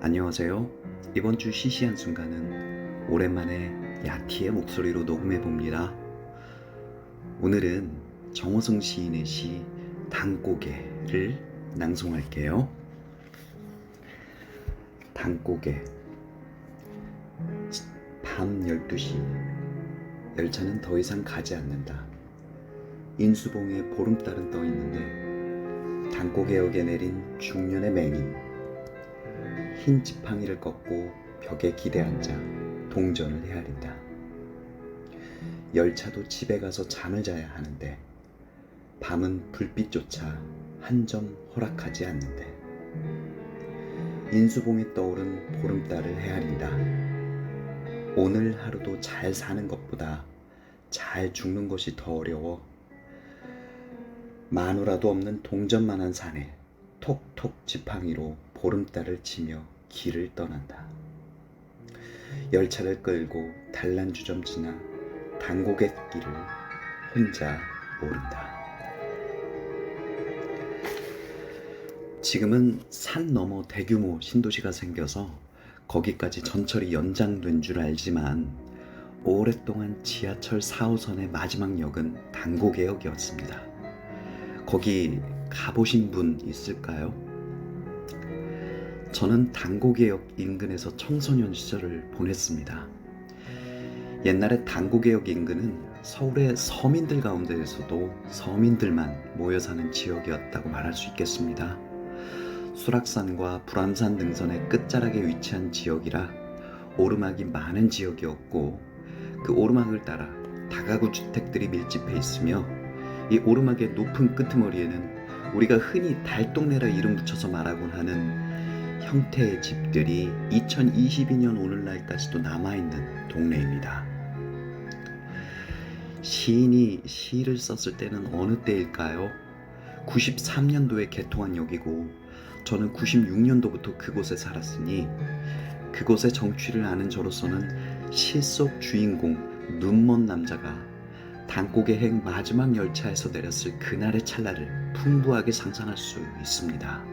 안녕하세요. 이번 주 시시한 순간은 오랜만에 야티의 목소리로 녹음해 봅니다. 오늘은 정호승 시인의 시 당고개를 낭송할게요. 당고개. 밤 12시. 열차는 더 이상 가지 않는다. 인수봉에 보름달은 떠 있는데 당고개역에 내린 중년의 맹인. 흰 지팡이를 꺾고 벽에 기대 앉아 동전을 헤아린다. 열차도 집에 가서 잠을 자야 하는데 밤은 불빛조차 한 점 허락하지 않는데 인수봉에 떠오른 보름달을 헤아린다. 오늘 하루도 잘 사는 것보다 잘 죽는 것이 더 어려워. 마누라도 없는 동전만한 산에 톡톡 지팡이로 보름달을 치며 길을 떠난다. 열차를 끌고 단란주점 지나 당고갯길을 혼자 오른다. 지금은 산 너머 대규모 신도시가 생겨서 거기까지 전철이 연장된 줄 알지만 오랫동안 지하철 4호선의 마지막 역은 당고개역이었습니다. 거기 가보신 분 있을까요? 저는 당고개역 인근에서 청소년 시절을 보냈습니다. 옛날에 당고개역 인근은 서울의 서민들 가운데에서도 서민들만 모여 사는 지역이었다고 말할 수 있겠습니다. 수락산과 불암산 등선의 끝자락에 위치한 지역이라 오르막이 많은 지역이었고 그 오르막을 따라 다가구 주택들이 밀집해 있으며 이 오르막의 높은 끄트머리에는 우리가 흔히 달동네라 이름 붙여서 말하곤 하는 형태의 집들이 2022년 오늘날까지도 남아있는 동네입니다. 시인이 시를 썼을 때는 어느 때일까요? 93년도에 개통한 역이고 저는 96년도부터 그곳에 살았으니 그곳의 정취를 아는 저로서는 시 속 주인공 눈먼 남자가 당고개행 마지막 열차에서 내렸을 그날의 찰나를 풍부하게 상상할 수 있습니다.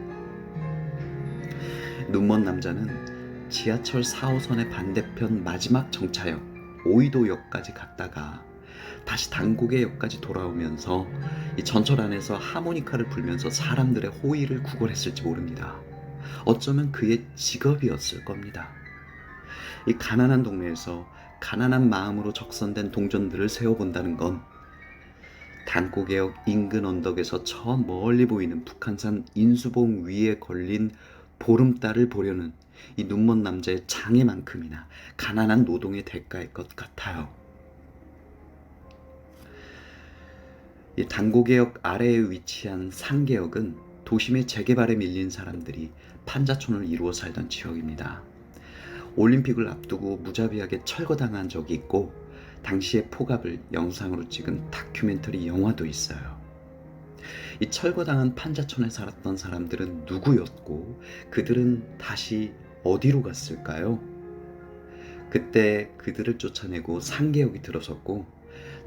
눈먼 남자는 지하철 4호선의 반대편 마지막 정차역 오이도역까지 갔다가 다시 당고개역까지 돌아오면서 이 전철 안에서 하모니카를 불면서 사람들의 호의를 구걸했을지 모릅니다. 어쩌면 그의 직업이었을 겁니다. 이 가난한 동네에서 가난한 마음으로 적선된 동전들을 세워본다는 건 당고개역 인근 언덕에서 저 멀리 보이는 북한산 인수봉 위에 걸린 보름달을 보려는 이 눈먼 남자의 장애만큼이나 가난한 노동의 대가일 것 같아요. 이 당고개역 아래에 위치한 상계역은 도심의 재개발에 밀린 사람들이 판자촌을 이루어 살던 지역입니다. 올림픽을 앞두고 무자비하게 철거당한 적이 있고 당시의 폭압을 영상으로 찍은 다큐멘터리 영화도 있어요. 이 철거당한 판자촌에 살았던 사람들은 누구였고 그들은 다시 어디로 갔을까요? 그때 그들을 쫓아내고 상계역이 들어섰고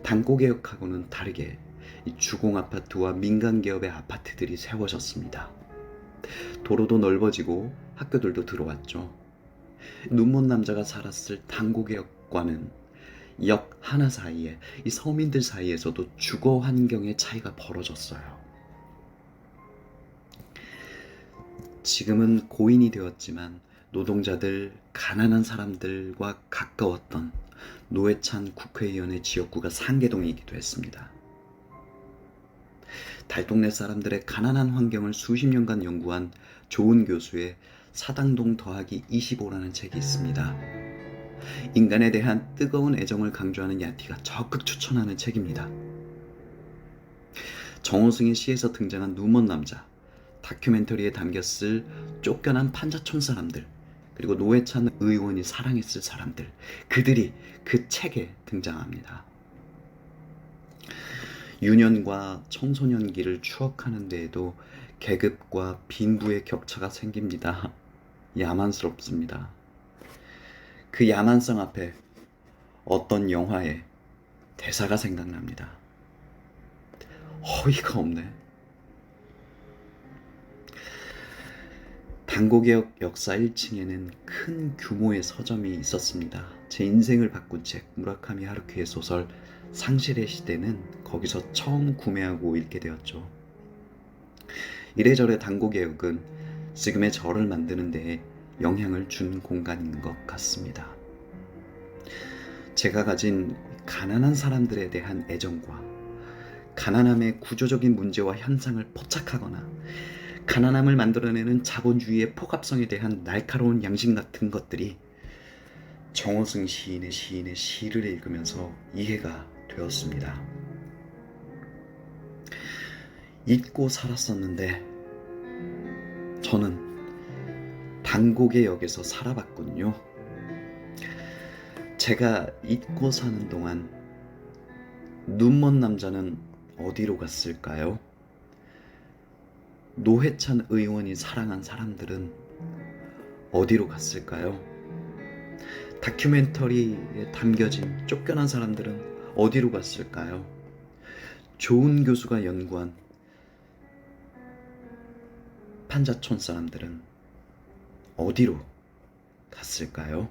당고개역하고는 다르게 이 주공아파트와 민간기업의 아파트들이 세워졌습니다. 도로도 넓어지고 학교들도 들어왔죠. 눈먼 남자가 살았을 당고개역과는 역 하나 사이에 이 서민들 사이에서도 주거 환경의 차이가 벌어졌어요. 지금은 고인이 되었지만 노동자들, 가난한 사람들과 가까웠던 노회찬 국회의원의 지역구가 상계동이기도 했습니다. 달동네 사람들의 가난한 환경을 수십 년간 연구한 조은 교수의 사당동 더하기 25라는 책이 있습니다. 인간에 대한 뜨거운 애정을 강조하는 야티가 적극 추천하는 책입니다. 정호승의 시에서 등장한 눈먼 남자, 다큐멘터리에 담겼을 쫓겨난 판자촌 사람들, 그리고 노회찬 의원이 사랑했을 사람들, 그들이 그 책에 등장합니다. 유년과 청소년기를 추억하는 데에도 계급과 빈부의 격차가 생깁니다. 야만스럽습니다. 그 야만성 앞에 어떤 영화의 대사가 생각납니다. 어이가 없네. 단고개역 역사 1층에는 큰 규모의 서점이 있었습니다. 제 인생을 바꾼 책 무라카미 하루키의 소설 상실의 시대는 거기서 처음 구매하고 읽게 되었죠. 이래저래 단고개역은 지금의 저를 만드는 데에 영향을 준 공간인 것 같습니다. 제가 가진 가난한 사람들에 대한 애정과 가난함의 구조적인 문제와 현상을 포착하거나 가난함을 만들어내는 자본주의의 폭압성에 대한 날카로운 양심 같은 것들이 정호승 시인의 시를 읽으면서 이해가 되었습니다. 잊고 살았었는데 저는 단고개역에서 살아봤군요. 제가 잊고 사는 동안 눈먼 남자는 어디로 갔을까요? 노회찬 의원이 사랑한 사람들은 어디로 갔을까요? 다큐멘터리에 담겨진 쫓겨난 사람들은 어디로 갔을까요? 좋은 교수가 연구한 판자촌 사람들은 어디로 갔을까요?